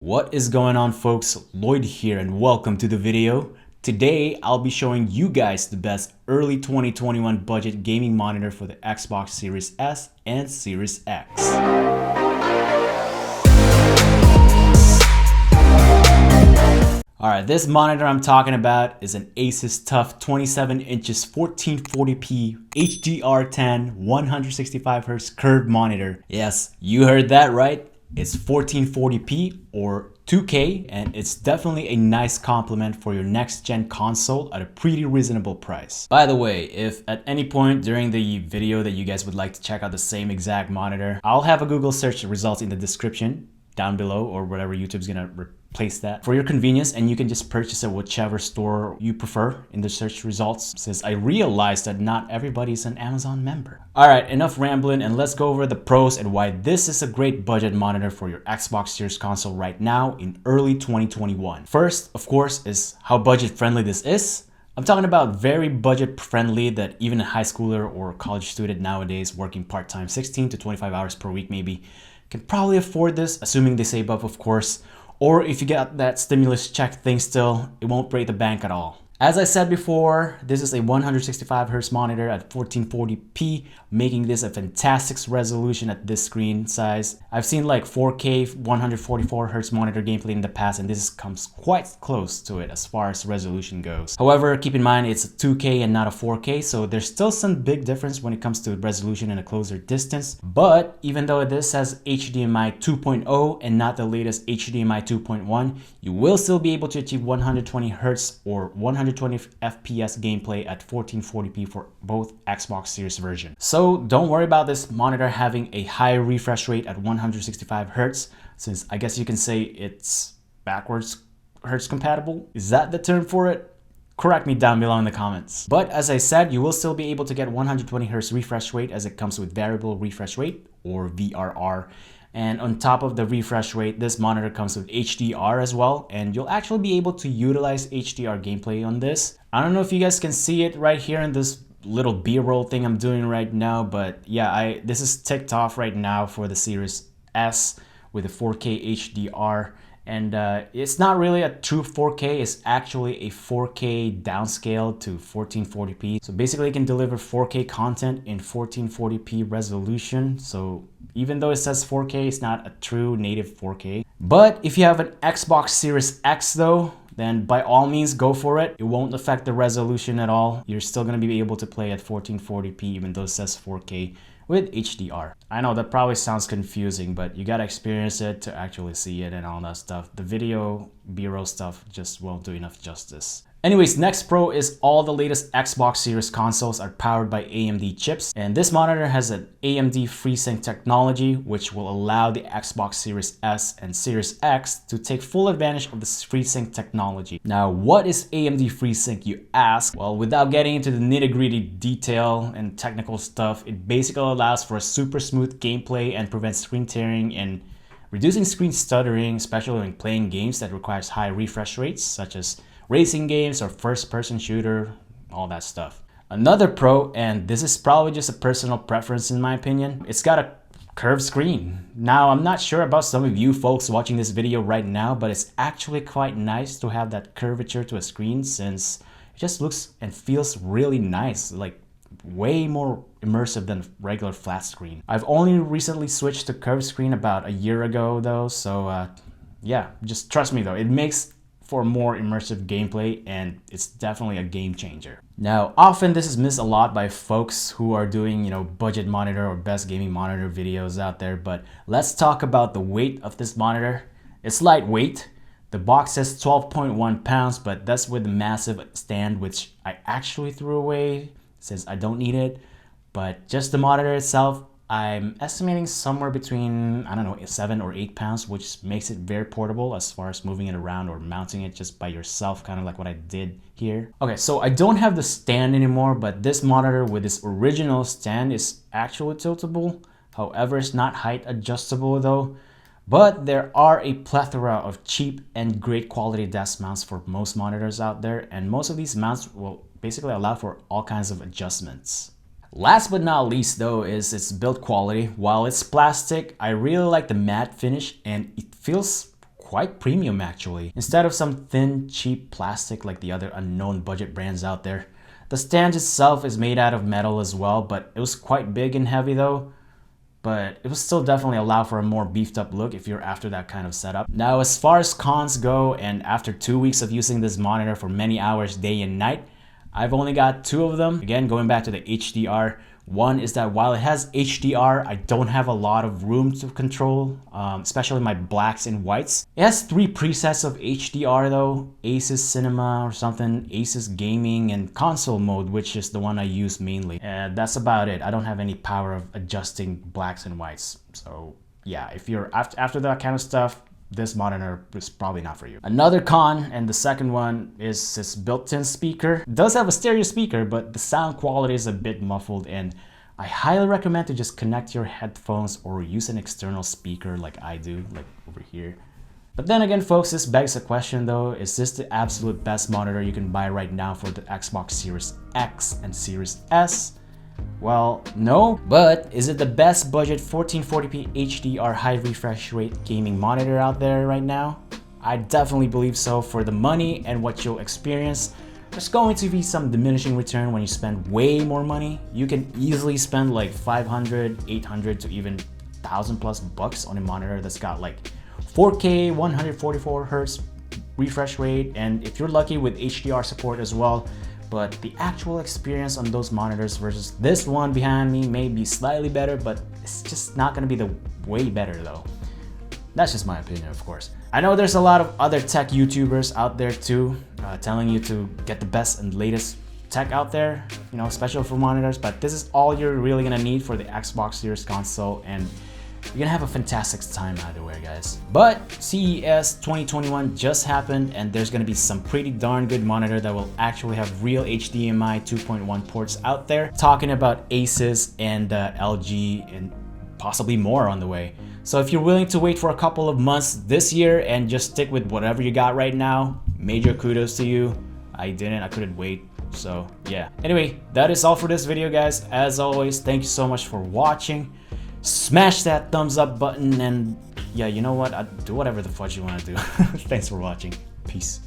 What is going on, folks? Lloyd here and welcome to the video. Today I'll be showing you guys the best early 2021 budget gaming monitor for the Xbox Series S and Series X. Alright, this monitor I'm talking about is an Asus TUF 27 inches 1440p HDR10 165Hz curved monitor. Yes, you heard that right. It's 1440p or 2K, and it's definitely a nice complement for your next gen console at a pretty reasonable price. By the way, if at any point during the video that you guys would like to check out the same exact monitor, I'll have a Google search results in the description down below, or whatever YouTube's gonna replace that for your convenience, and you can just purchase it whichever store you prefer in the search results, since I realized that not everybody's an Amazon member. Alright, enough rambling, and let's go over the pros and why this is a great budget monitor for your Xbox Series console right now in early 2021. First, of course, is how budget friendly this is. I'm talking about very budget friendly that even a high schooler or college student nowadays working part-time 16 to 25 hours per week maybe can probably afford this, assuming they save up, of course. Or if you get that stimulus check thing still, it won't break the bank at all. As I said before, this is a 165Hz monitor at 1440p, making this a fantastic resolution at this screen size. I've seen like 4K 144Hz monitor gameplay in the past, and this comes quite close to it as far as resolution goes. However, keep in mind it's a 2K and not a 4K, so there's still some big difference when it comes to resolution in a closer distance. But even though this has HDMI 2.0 and not the latest HDMI 2.1, you will still be able to achieve 120Hz or 120 FPS gameplay at 1440p for both Xbox Series version. So don't worry about this monitor having a high refresh rate at 165Hz, since I guess you can say it's backwards Hertz compatible. Is that the term for it? Correct me down below in the comments. But as I said, you will still be able to get 120Hz refresh rate, as it comes with variable refresh rate or VRR. And on top of the refresh rate, this monitor comes with HDR as well, and you'll actually be able to utilize HDR gameplay on this. I don't know if you guys can see it right here in this little B-roll thing I'm doing right now, but yeah, this is ticked off right now for the Series S with a 4K HDR. And it's not really a true 4K, it's actually a 4K downscale to 1440p. So basically it can deliver 4K content in 1440p resolution. So even though it says 4K, it's not a true native 4K. But if you have an Xbox Series X though, then by all means go for it. It won't affect the resolution at all. You're still gonna be able to play at 1440p even though it says 4K with HDR. I know that probably sounds confusing, but you gotta experience it to actually see it and all that stuff. The video B-roll stuff just won't do enough justice. Anyways, next pro is all the latest Xbox Series consoles are powered by AMD chips, and this monitor has an AMD FreeSync technology, which will allow the Xbox Series S and Series X to take full advantage of this FreeSync technology. Now, what is AMD FreeSync, you ask? Well, without getting into the nitty-gritty detail and technical stuff, it basically allows for a super smooth gameplay and prevents screen tearing and reducing screen stuttering, especially when playing games that requires high refresh rates, such as racing games or first-person shooter, all that stuff. Another pro, and this is probably just a personal preference in my opinion, it's got a curved screen. Now, I'm not sure about some of you folks watching this video right now, but it's actually quite nice to have that curvature to a screen, since it just looks and feels really nice, like way more immersive than regular flat screen. I've only recently switched to curved screen about a year ago though, so yeah, just trust me though, it makes for more immersive gameplay, and it's definitely a game changer. Now, often this is missed a lot by folks who are doing, budget monitor or best gaming monitor videos out there, but let's talk about the weight of this monitor. It's lightweight. The box says 12.1 pounds, but that's with the massive stand, which I actually threw away since I don't need it. But just the monitor itself, I'm estimating somewhere between, I don't know, 7 or 8 pounds, which makes it very portable as far as moving it around or mounting it just by yourself, kind of like what I did here. Okay, so I don't have the stand anymore, but this monitor with this original stand is actually tiltable. However, it's not height adjustable though. But there are a plethora of cheap and great quality desk mounts for most monitors out there, and most of these mounts will basically allow for all kinds of adjustments. Last but not least though is its build quality. While it's plastic, I really like the matte finish, and it feels quite premium actually. Instead of some thin, cheap plastic like the other unknown budget brands out there. The stand itself is made out of metal as well, but it was quite big and heavy though. But it was still definitely allow for a more beefed up look if you're after that kind of setup. Now, as far as cons go, and after 2 weeks of using this monitor for many hours day and night, I've only got 2 of them. Again, going back to the HDR, one is that while it has HDR, I don't have a lot of room to control, especially my blacks and whites. It has 3 presets of HDR though, Asus Cinema or something, Asus Gaming, and Console mode, which is the one I use mainly. And that's about it. I don't have any power of adjusting blacks and whites. So yeah, if you're after that kind of stuff, this monitor is probably not for you. Another con, and the second one, is this built-in speaker. It does have a stereo speaker, but the sound quality is a bit muffled, and I highly recommend to just connect your headphones or use an external speaker like I do, like over here. But then again, folks, this begs the question though, is this the absolute best monitor you can buy right now for the Xbox Series X and Series S? Well, no, but is it the best budget 1440p HDR high refresh rate gaming monitor out there right now? I definitely believe so. For the money and what you'll experience, there's going to be some diminishing return when you spend way more money. You can easily spend like 500, 800 to even 1,000 plus bucks on a monitor that's got like 4K 144 hertz refresh rate, and if you're lucky with HDR support as well. But the actual experience on those monitors versus this one behind me may be slightly better, but it's just not gonna be the way better though. That's just my opinion, of course. I know there's a lot of other tech YouTubers out there too, telling you to get the best and latest tech out there, you know, special for monitors, but this is all you're really gonna need for the Xbox Series console, and you're gonna have a fantastic time either way, guys. But CES 2021 just happened, and there's gonna be some pretty darn good monitor that will actually have real HDMI 2.1 ports out there, talking about Asus and LG and possibly more on the way. So if you're willing to wait for a couple of months this year and just stick with whatever you got right now, major kudos to you. I couldn't wait. So yeah. Anyway, that is all for this video, guys. As always, thank you so much for watching. Smash that thumbs up button, and yeah, you know what? Do whatever the fudge you want to do. Thanks for watching. Peace.